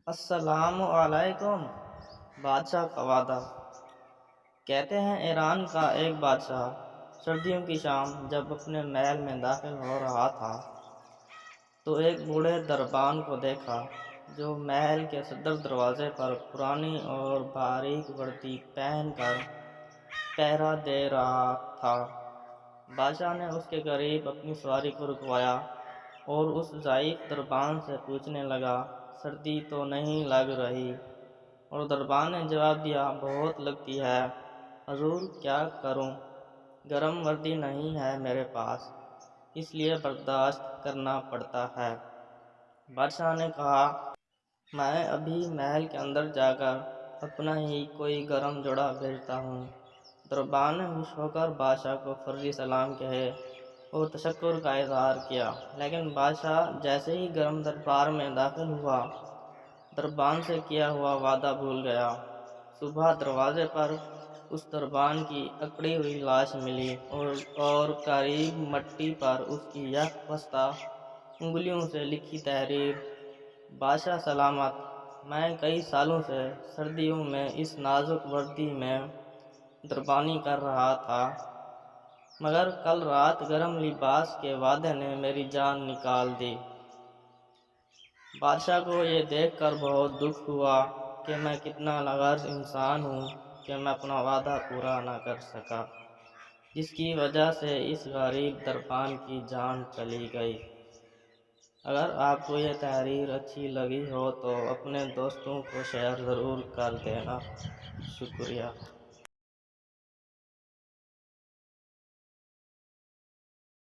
السلام علیکم۔ بادشاہ کا وعدہ۔ کہتے ہیں ایران کا ایک بادشاہ سردیوں کی شام جب اپنے محل میں داخل ہو رہا تھا تو ایک بوڑھے دربان کو دیکھا جو محل کے صدر دروازے پر پرانی اور باریک وردی پہن کر پہرا دے رہا تھا۔ بادشاہ نے اس کے قریب اپنی سواری کو رکوایا اور اس ضعیف دربان سے پوچھنے لگا، سردی تو نہیں لگ رہی؟ اور دربان نے جواب دیا، بہت لگتی ہے حضور، کیا کروں، گرم وردی نہیں ہے میرے پاس، اس لیے برداشت کرنا پڑتا ہے۔ بادشاہ نے کہا، میں ابھی محل کے اندر جا کر اپنا ہی کوئی گرم جوڑا بھیجتا ہوں۔ دربان نے خوش ہو کر بادشاہ کو فرضی سلام کہے اور تشکر کا اظہار کیا، لیکن بادشاہ جیسے ہی گرم دربار میں داخل ہوا، دربان سے کیا ہوا وعدہ بھول گیا۔ صبح دروازے پر اس دربان کی اکڑی ہوئی لاش ملی اور قریب مٹی پر اس کی یک بستہ انگلیوں سے لکھی تحریر، بادشاہ سلامت، میں کئی سالوں سے سردیوں میں اس نازک وردی میں دربانی کر رہا تھا، مگر کل رات گرم لباس کے وعدے نے میری جان نکال دی۔ بادشاہ کو یہ دیکھ کر بہت دکھ ہوا کہ میں کتنا لاغر انسان ہوں کہ میں اپنا وعدہ پورا نہ کر سکا، جس کی وجہ سے اس غریب دربان کی جان چلی گئی۔ اگر آپ کو یہ تحریر اچھی لگی ہو تو اپنے دوستوں کو شیئر ضرور کر دینا۔ شکریہ۔